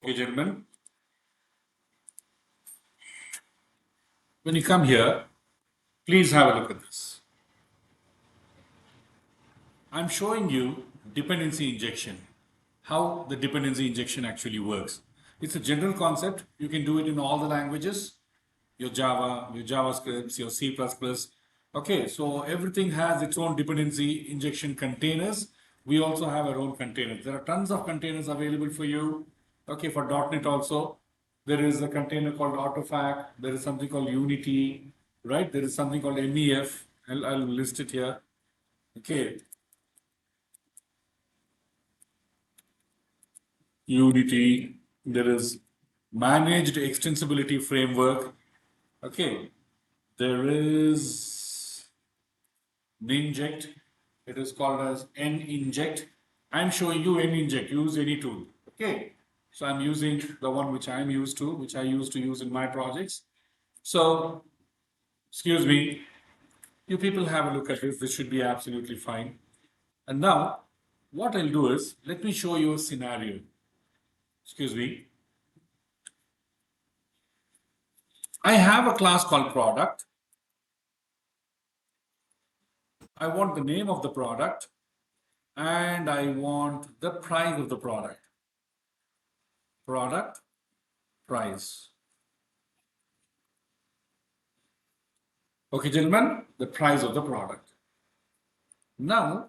Okay, gentlemen, when you come here, please have a look at this. I'm showing you dependency injection, how the dependency injection actually works. It's a general concept. You can do it in all the languages, your Java, your JavaScript, your C++. Okay, so everything has its own dependency injection containers. We also have our own containers. There are tons of containers available for you. Okay, for .NET also, there is a container called Autofac. There is something called Unity, right? There is something called MEF. I'll list it here. Okay, Unity. There is managed extensibility framework. Okay, there is Ninject. It is called as Ninject. I'm showing you Ninject. Use any tool. Okay. So I'm using the one which I'm used to, which I used to use in my projects. So, excuse me, you people have a look at this. This should be absolutely fine. And now, what I'll do is, let me show you a scenario. Excuse me. I have a class called product. I want the name of the product and I want the price of the product. Product, price. Okay, gentlemen, the price of the product. Now,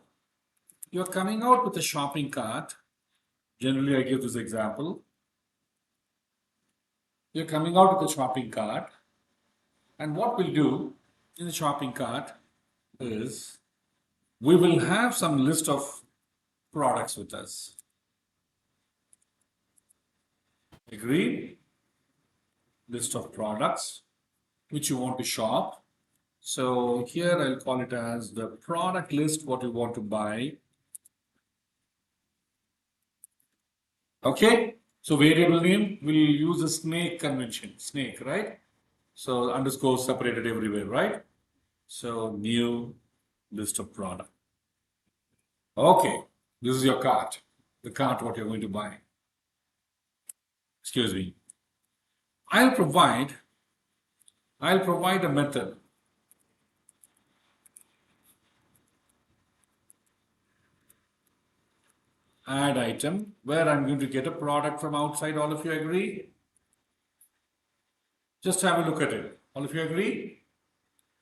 you're coming out with a shopping cart. Generally, I give this example. You're coming out with a shopping cart, and what we'll do in the shopping cart is we will have some list of products with us. Agreed? List of products which you want to shop. So here I'll call it as the product list, what you want to buy. Okay, so variable name, we'll use a snake convention, snake, right? So underscore separated everywhere, right? So new list of product. Okay, this is your cart, the cart what you're going to buy. Excuse me. I'll provide a method. Add item where I'm going to get a product from outside. All of you agree? Just have a look at it. All of you agree?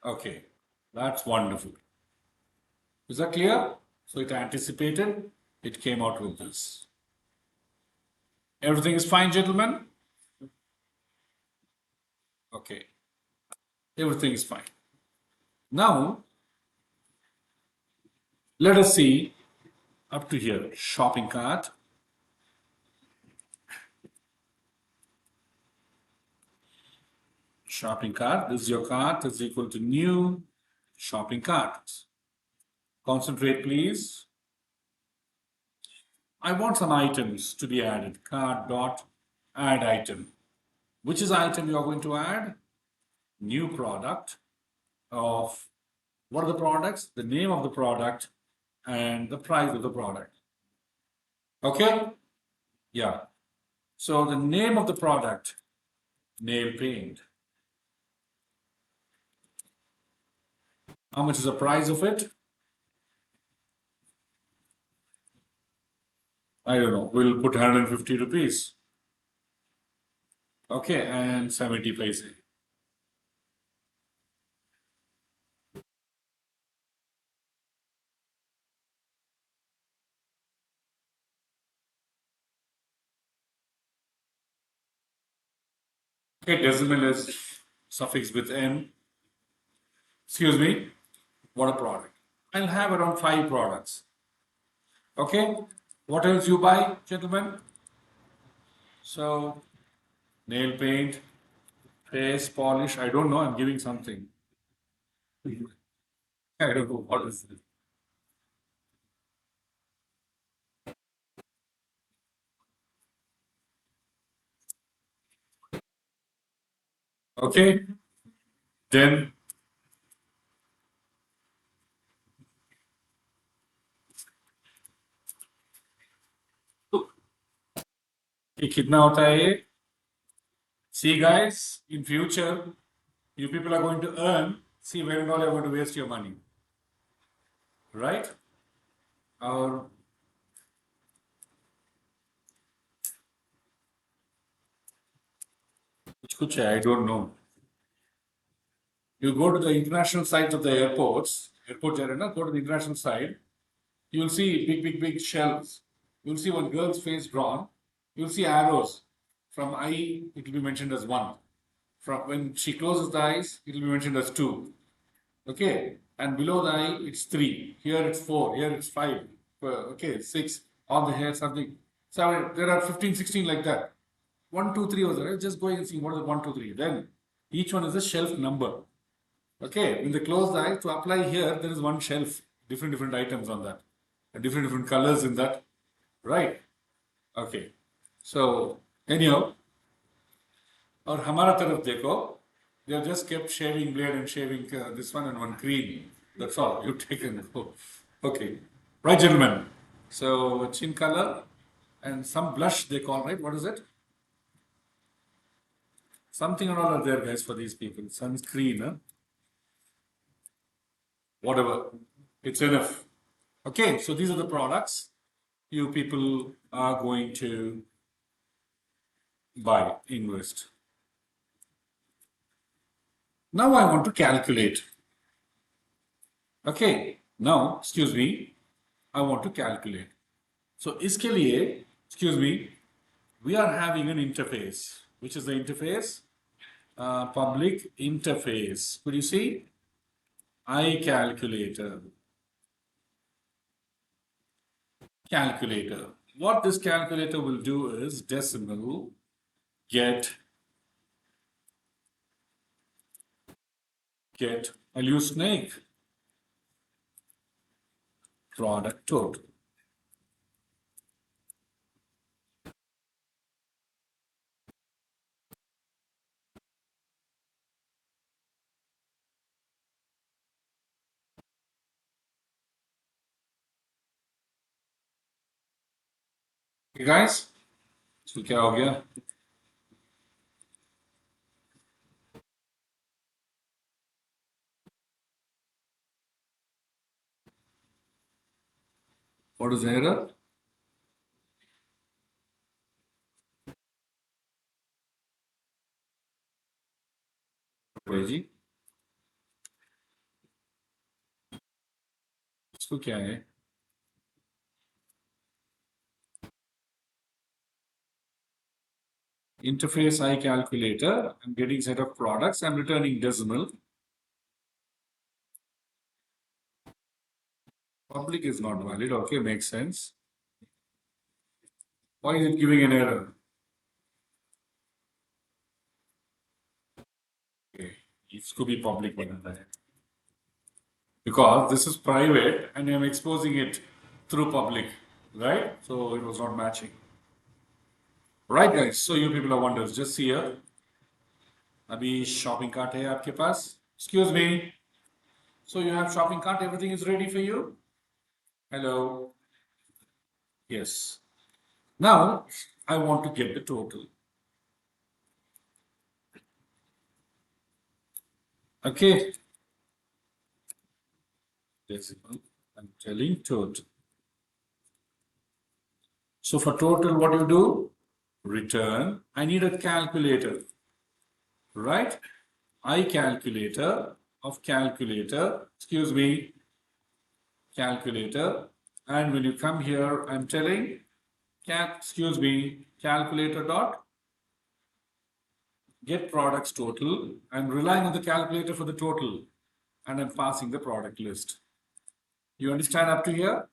Okay, that's wonderful. Is that clear? So it anticipated, it came out with this. Everything is fine, gentlemen? Okay, everything is fine. Now, let us see up to here, shopping cart. Shopping cart, this is your cart, is equal to new shopping cart. Concentrate, please. I want some items to be added. Cart dot add item. Which is item you are going to add? New product of what are the products? The name of the product and the price of the product. Okay? Yeah. So the name of the product, nail paint. How much is the price of it? I don't know. We'll put 150 rupees. Okay, and 70 paise. Okay, decimal is suffix with n. Excuse me. What a product. I'll have around 5 products. Okay. What else you buy, gentlemen? So, nail paint, face polish. I don't know. I'm giving something. I don't know what is it. Okay. Then कि कितना होता है ये? See guys, in future, you people are going to earn. See where and all you're going to waste your money, right? और कुछ है, I don't know. You go to the international sites of the airports, airport area, go to the international side, you'll see big shelves. You'll see one girl's face drawn. You'll see arrows. From eye, it will be mentioned as one. From when she closes the eyes, it will be mentioned as two. Okay, and below the eye, it's three. Here it's four. Here it's five. Okay, six. On the hair, something. So there are 15, 16 like that. One, two, three was there. Just go and see what is one, two, three. Then each one is a shelf number. Okay, when they close the eye, to apply here, there is one shelf, different items on that, and different colors in that, right? Okay, so anyhow, और हमारा तरफ देखो, they have just kept shaving blade and shaving this one and one cream. That's all. You take and go. Okay, right, gentlemen. So chin color and some blush they call, right? What is it? Something or all are there, guys, for these people. Sunscreen, huh? Whatever. It's enough. Okay, so these are the products you people are going to buy, invest. Now I want to calculate. Okay, now, excuse me, I want to calculate. So, iske liye, excuse me, we are having an interface. Which is the interface? Public interface. Could you see? iCalculator. Calculator. What this calculator will do is decimal get, I'll use snake, product total. Okay, guys? So क्या हो गया? What is the error? जी इसको क्या है? Interface iCalculator. I'm getting set of products. I'm returning decimal. Public is not valid. Okay, makes sense. Why is it giving an error? Okay, इसको भी public बनाना है. Because this is private and I'm exposing it through public, right? So it was not matching. Right, guys. So you people are wonders. Just see here. अभी shopping cart है आपके पास. Excuse me. So you have shopping cart. Everything is ready for you. Hello. Yes. Now I want to get the total. Okay. Decimal. I'm telling total. So for total, what do you do? Return. I need a calculator, right? iCalculator of calculator. Excuse me. Calculator. And when you come here, I'm telling excuse me, calculator dot get products total. I'm relying on the calculator for the total and I'm passing the product list. You understand up to here?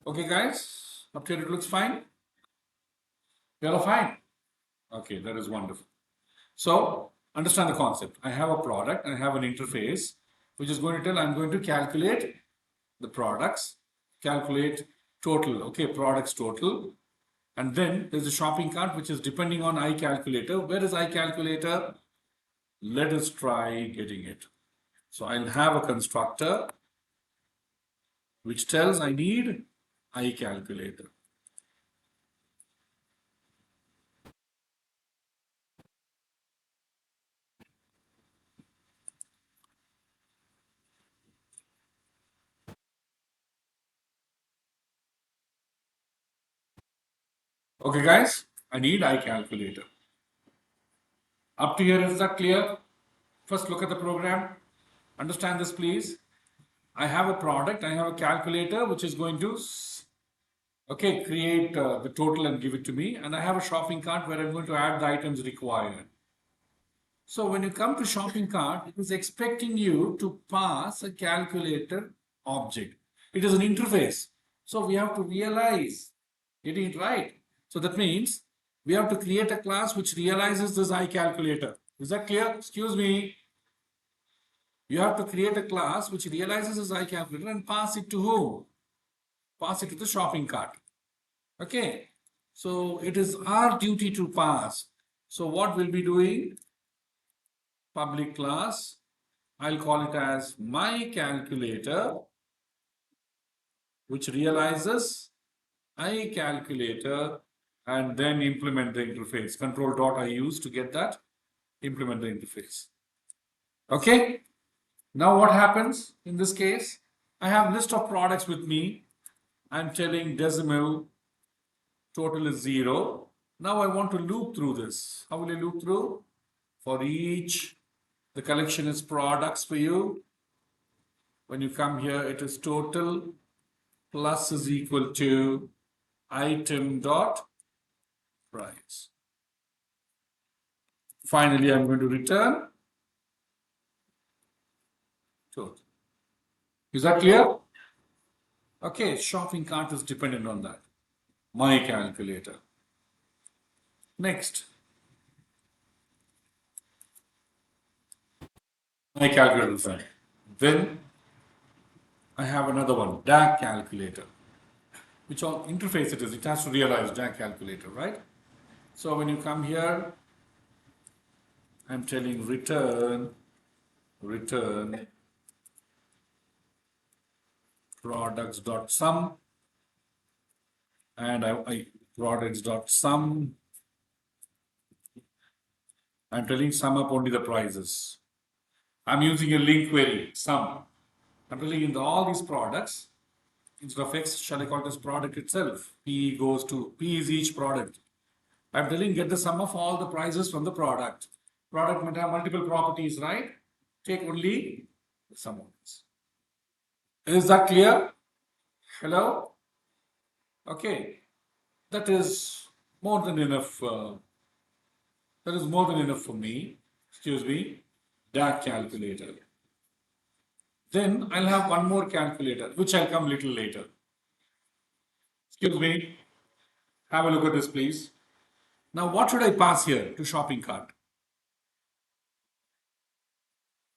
Okay, guys, up to here it looks fine. You're all fine. Okay, that is wonderful. So understand the concept. I have a product and I have an interface which is going to tell I'm going to calculate the products, calculate total, okay, products total. And then there's a shopping cart which is depending on iCalculator. Where is iCalculator? Let us try getting it. So I'll have a constructor which tells I need iCalculator. Okay, guys, I need iCalculator. Up to here, is that clear? First, look at the program. Understand this, please. I have a product, I have a calculator which is going to create the total and give it to me. And I have a shopping cart where I'm going to add the items required. So when you come to shopping cart, it is expecting you to pass a calculator object. It is an interface. So we have to realize getting it right. So that means we have to create a class which realizes this iCalculator. Is that clear? Excuse me. You have to create a class which realizes this iCalculator and pass it to who? Pass it to the shopping cart. Okay. So it is our duty to pass. So what we'll be doing? Public class. I'll call it as my calculator, which realizes iCalculator, and then implement the interface. Control dot I use to get that. Implement the interface. Okay. Now what happens in this case? I have list of products with me. I'm telling decimal, total is 0. Now I want to loop through this. How will I loop through? For each, the collection is products for you. When you come here, it is total plus is equal to item dot price. Finally, I'm going to return total. Is that clear? Okay, shopping cart is dependent on that. My calculator. Next. My calculator is done. Then I have another one, DAC calculator. Which all interface it is, it has to realize DAC calculator, right? So when you come here, I'm telling return products.sum, and I products.sum. I'm telling sum up only the prices. I'm using a link query, sum. I'm telling in all these products, instead of X, shall I call this product itself? P goes to, P is each product. I'm telling get the sum of all the prices from the product. Product might have multiple properties, right? Take only the sum of this. Is that clear? Hello? Okay. That is more than enough. That is more than enough for me. Excuse me. DAC calculator. Then I'll have one more calculator, which I'll come little later. Excuse me. Have a look at this, please. Now, what should I pass here to shopping cart?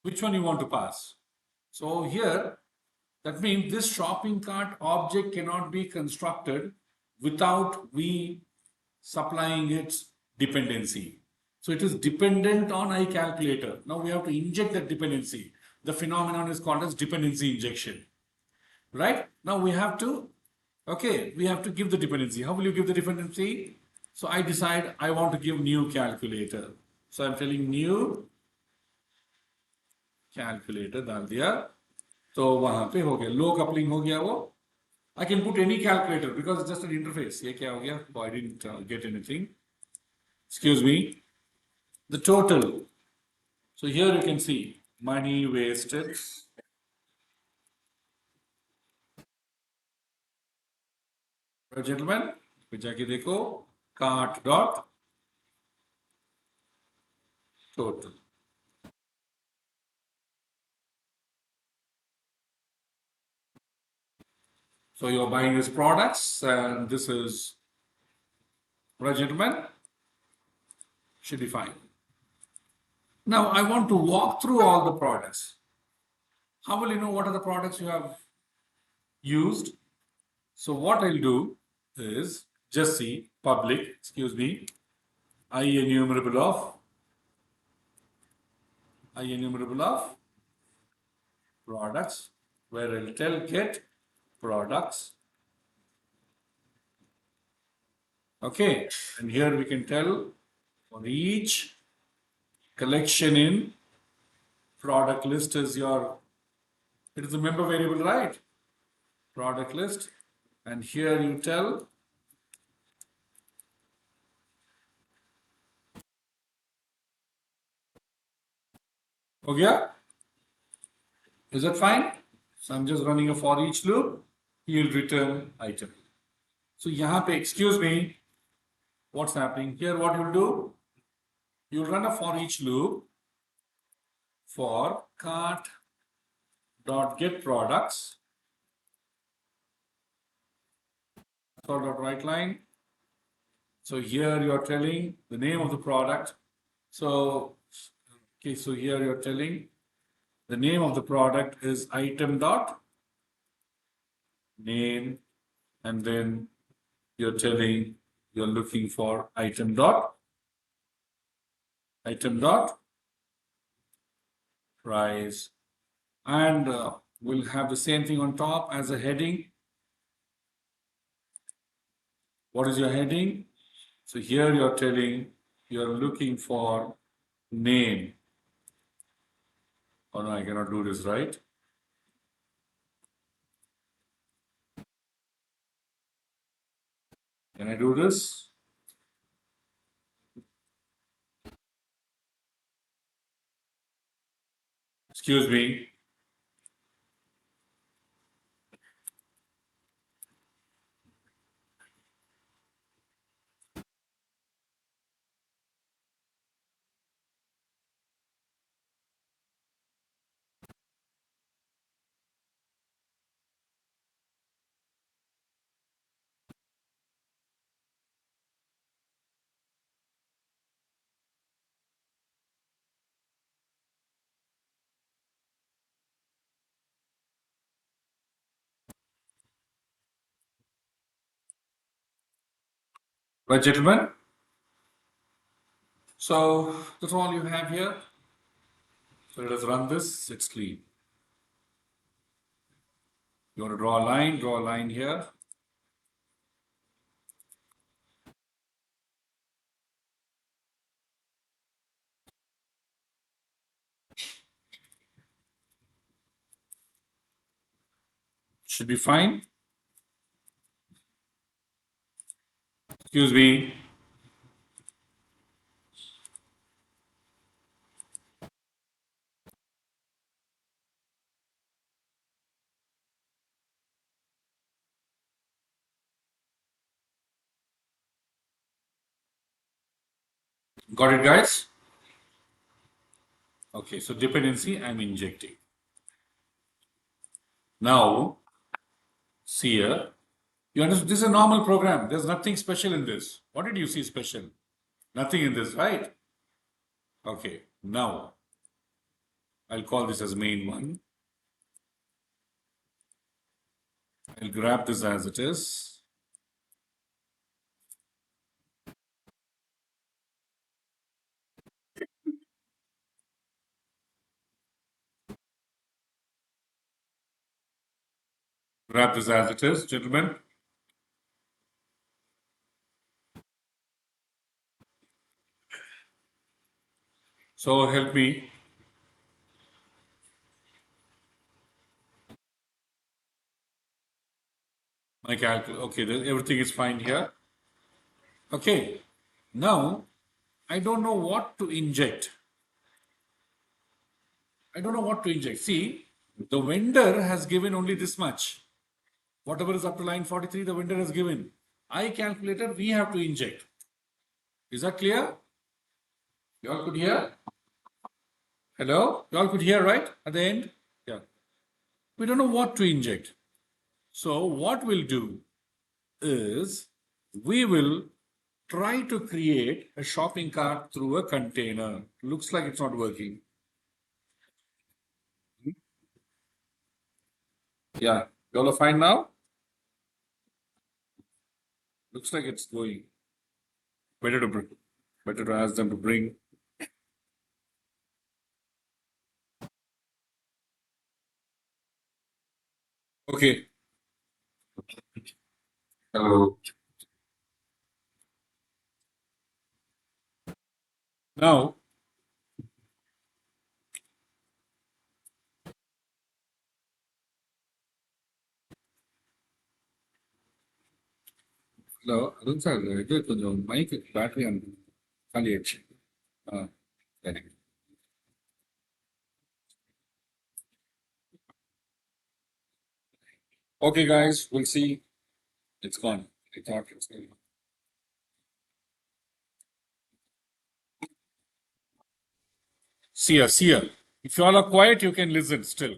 Which one you want to pass? So here, that means this shopping cart object cannot be constructed without we supplying its dependency. So it is dependent on iCalculator. Now we have to inject that dependency. The phenomenon is called as dependency injection. Right? Now we have to give the dependency. How will you give the dependency? So I decide I want to give new calculator. So I'm telling new calculator डाल दिया तो वहां पे हो गया लो coupling हो गया वो I can put any calculator because it's just an interface. ये क्या हो गया? Oh, I didn't get anything. Excuse me. The total. So here you can see money wasted. Gentlemen, जाके देखो cart dot total. So you're buying these products, and this is, right, gentlemen, should be fine. Now I want to walk through all the products. How will you know what are the products you have used? So what I'll do is just see public, excuse me, I enumerable of products, where I'll tell get products. Okay, and here we can tell for each collection in product list is your, it is a member variable, right? Product list, and here you tell okay, is that fine? So I'm just running a for each loop. He'll return item. So यहाँ पे, excuse me, what's happening here? What you'll do? You'll run a for each loop for cart dot get products for dot write line. So here you're telling the name of the product. So okay, so here you're telling the name of the product is item dot name, and then you're telling you're looking for item dot price, and we'll have the same thing on top as a heading. What is your heading? So here you're telling you're looking for name. Oh no, I cannot do this, right? Can I do this? Excuse me. Right, gentlemen? So that's all you have here. So let us run this. It's clean. You want to draw a line here. Should be fine. Excuse me. Got it, guys? Okay, so dependency I'm injecting. Now, see here. You understand? This is a normal program. There's nothing special in this. What did you see special? Nothing in this, right? Okay, now I'll call this as main one. I'll grab this as it is. Grab this as it is, gentlemen. So help me. My calculator. Okay, everything is fine here. Okay, now I don't know what to inject. I don't know what to inject. See, the vendor has given only this much. Whatever is up to line 43, the vendor has given. I calculator, we have to inject. Is that clear? You all could hear? Hello? You all could hear, right? At the end? Yeah. We don't know what to inject. So what we'll do is we will try to create a shopping cart through a container. Looks like it's not working. Yeah. You all are fine now? Looks like it's going. Better to ask them to bring. Okay. Hello. Now, hello. அதுவும் sir இது கொஞ்சம் mic battery காலி ஆயிடுச்சு. சரி. Okay, guys, we'll see. It's gone. I thought it's gone. See ya, see ya. If you all are quiet, you can listen still.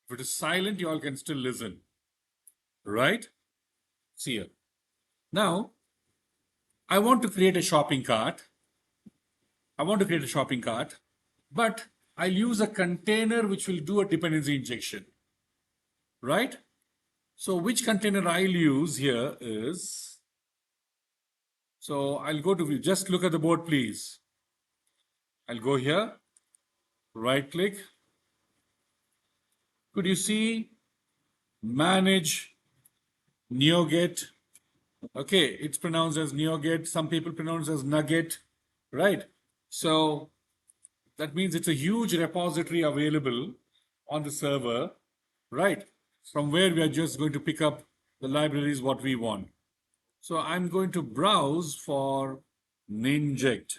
If it is silent, you all can still listen. Right? See ya. Now, I want to create a shopping cart. But I'll use a container which will do a dependency injection. Right? So, which container I'll use here is, so I'll go to, just look at the board, please. I'll go here, right click. Could you see manage NeoGet? Okay, it's pronounced as NeoGet. Some people pronounce it as Nugget, right? So that means it's a huge repository available on the server, right? From where we are just going to pick up the libraries what we want. So I'm going to browse for Ninject.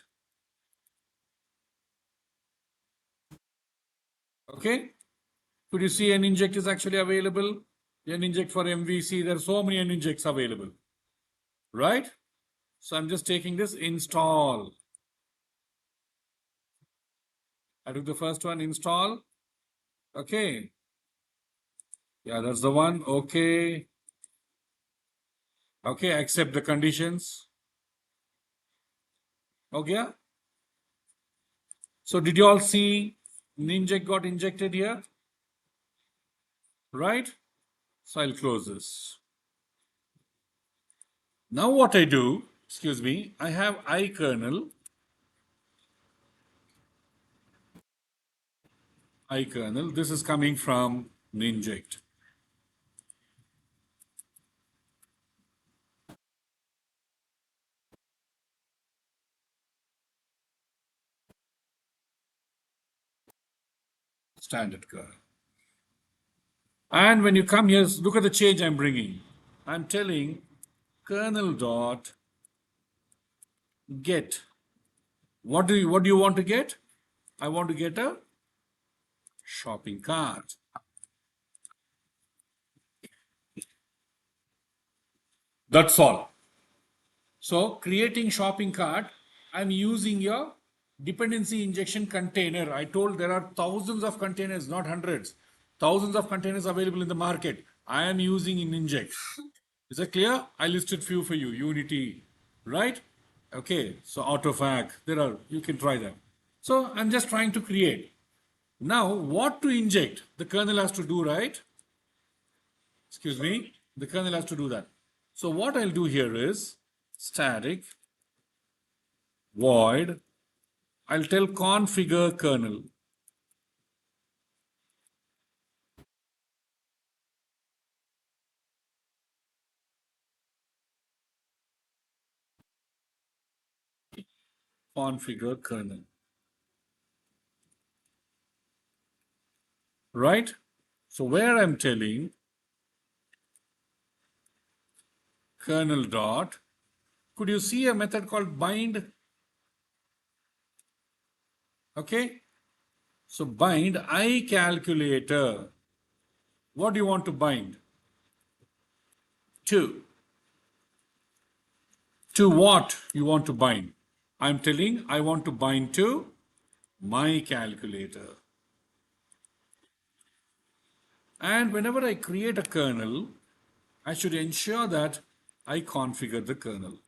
Okay, could you see an inject is actually available? An inject for MVC, there are so many injects available, right? So I'm just taking this install. I took the first one, install. Okay. Yeah, that's the one. Okay. Okay, accept the conditions. Okay. So did you all see Ninject got injected here? Right? So I'll close this. Now what I do, excuse me, I have iKernel. iKernel. This is coming from Ninject. Standard kernel. And when you come here, look at the change I'm bringing. I'm telling kernel dot get. What do you want to get? I want to get a shopping cart. That's all. So creating shopping cart, I'm using your dependency injection container. I told there are thousands of containers, not hundreds. Thousands of containers available in the market. I am using in Inject. Is that clear? I listed few for you. Unity, right? Okay. So AutoFac, there are, you can try them. So I'm just trying to create. Now, what to inject? The kernel has to do, right? Excuse me. The kernel has to do that. So what I'll do here is static void. I'll tell configure kernel. Configure kernel. Right? So where I'm telling kernel dot, could you see a method called bind? Okay. So bind iCalculator. What do you want to bind? To. To what you want to bind? I'm telling I want to bind to my calculator. And whenever I create a kernel, I should ensure that I configure the kernel.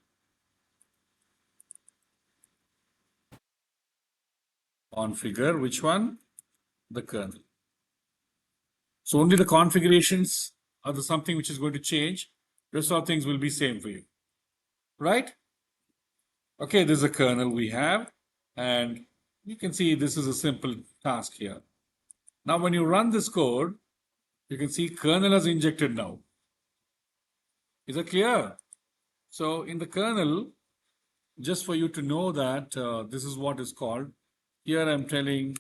Configure which one? The kernel. So only the configurations are the something which is going to change. Rest of things will be same for you. right? Okay, this is a kernel we have, and you can see this is a simple task here. Now, when you run this code, you can see kernel has injected now. Is that clear? So in the kernel, just for you to know that this is what is called, here I'm telling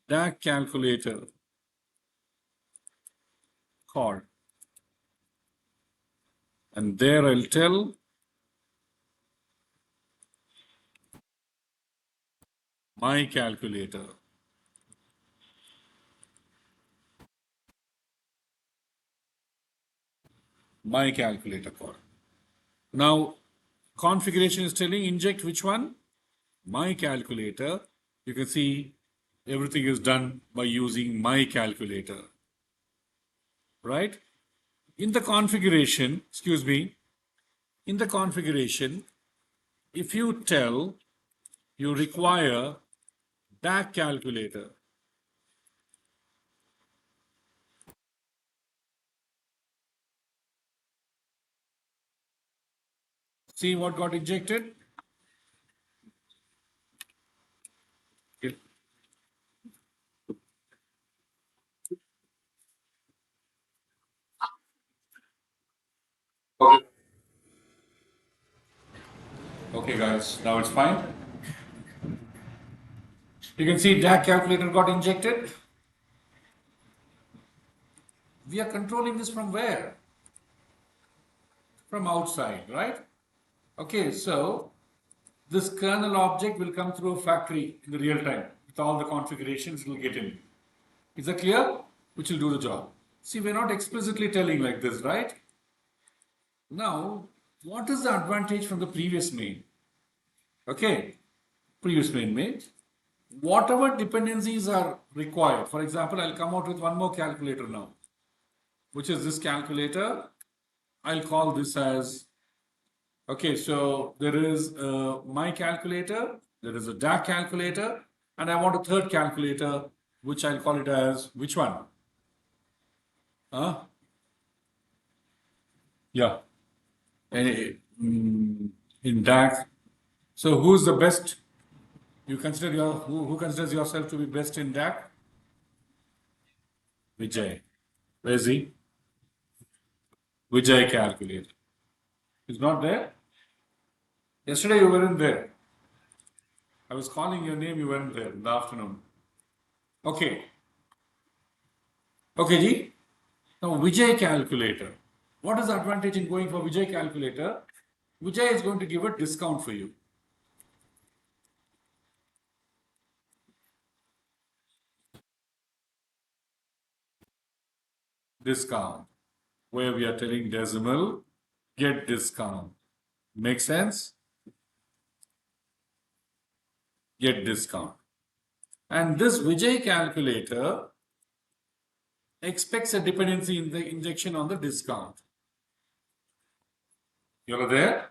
DAC calculator called, and there I'll tell my calculator. My calculator call. Now, configuration is telling inject which one? My calculator. You can see everything is done by using my calculator, right? In the configuration, excuse me, in the configuration, if you tell you require DAC calculator, see what got injected? Okay. Okay, guys, now it's fine. You can see DAC calculator got injected. We are controlling this from where? From outside, right? Okay, so this kernel object will come through a factory in the real time with all the configurations it will get in. Is that clear? Which will do the job. See, we're not explicitly telling like this, right? Now, what is the advantage from the previous main? Okay, previous main. Whatever dependencies are required, for example, I'll come out with one more calculator now, which is this calculator. I'll call this as, okay, so there is my calculator, there is a DAC calculator, and I want a third calculator, which I'll call it as, which one? Huh? Yeah. In DAC. So who's the best? You consider who considers yourself to be best in DAC? Vijay. Where is he? Vijay calculator. He's not there? Yesterday you weren't there. I was calling your name, you weren't there in the afternoon. Okay. Okay, Ji. Now Vijay calculator. What is the advantage in going for Vijay calculator? Vijay is going to give a discount for you. Discount. Where we are telling decimal, get discount. Make sense? Get discount. And this Vijay calculator expects a dependency in the injection on the discount. You're there?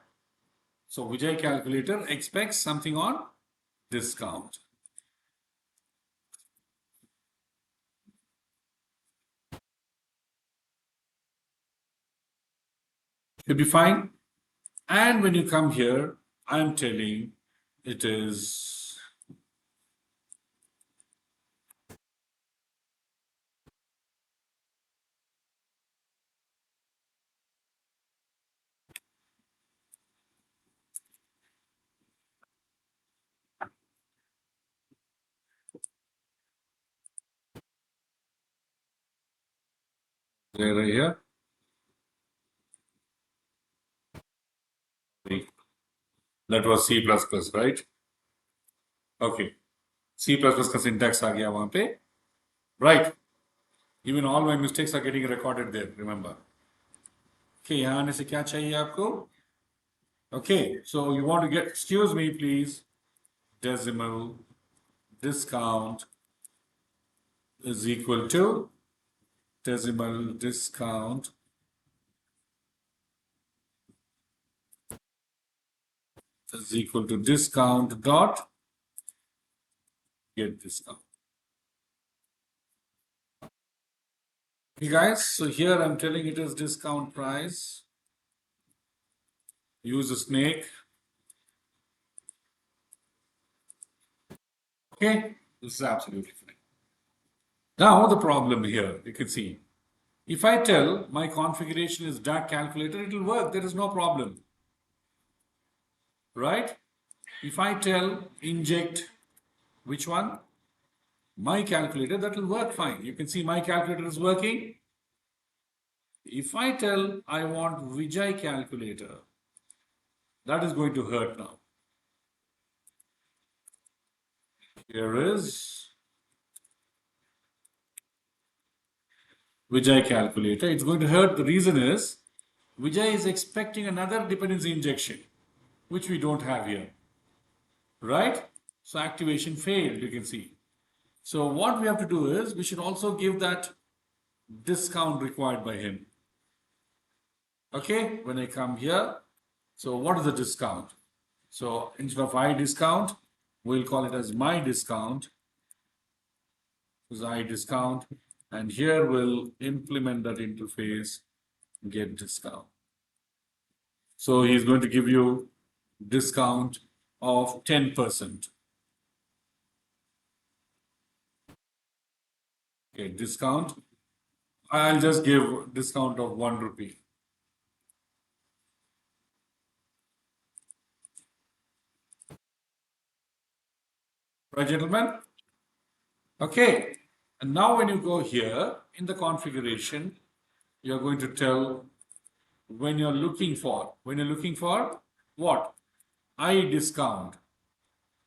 So Vijay calculator expects something on discount. Should be fine. And when you come here, I'm telling it is there right here. That was C++, right? Okay. C++ का syntax आ गया वहाँ पे. Right. Even all my mistakes are getting recorded there, remember. Okay, यहाँ आने से क्या चाहिए आपको? Okay, so you want to get, excuse me please, decimal discount is equal to decimal discount is equal to discount dot get discount. Okay guys, so here I'm telling it as discount price. use a snake. Okay, this is absolutely fine. Now the problem here, you can see, if I tell my configuration is DAC calculator, it will work. There is no problem, right? If I tell inject which one? My calculator, that will work fine. You can see my calculator is working. If I tell I want Vijay calculator, that is going to hurt now. Here is Vijay calculator. It's going to hurt. The reason is Vijay is expecting another dependency injection, which we don't have here, right? So activation failed, you can see. So what we have to do is we should also give that discount required by him. Okay, when I come here, so what is the discount? So instead of I discount, we'll call it as my discount. This is I discount, and here we'll implement that interface, get discount. So he's going to give you discount of 10%. Okay, discount. I'll just give discount of 1 rupee. Right, gentlemen? Okay. And now when you go here in the configuration, you're going to tell when you're looking for what? I discount.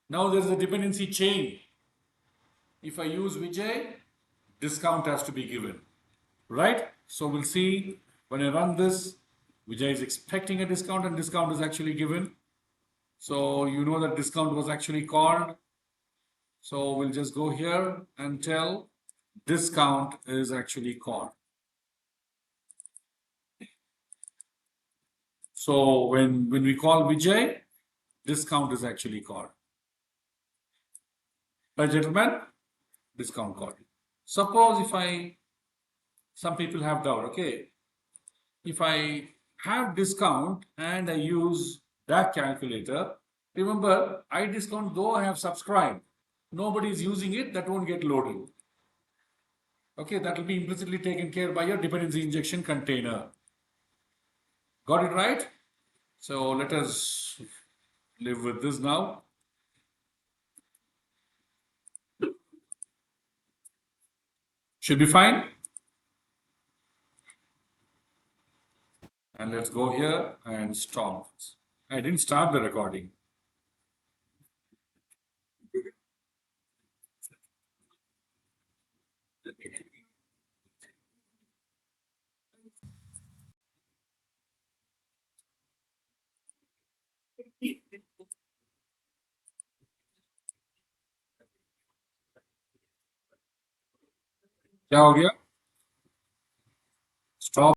Now there's a dependency chain. If I use Vijay, discount has to be given, right? So we'll see when I run this, Vijay is expecting a discount and discount is actually given. So you know that discount was actually called. So we'll just go here and tell discount is actually called. So when we call Vijay, discount is actually called. Right, gentlemen? Discount called. Suppose some people have doubt, okay? If I have discount and I use that calculator, remember, I discount though I have subscribed. Nobody is using it, that won't get loaded. Okay, that will be implicitly taken care by your dependency injection container. Got it right? So let us live with this now. Should be fine. And let's go here and stop. I didn't start the recording. क्या हो गया? Stop.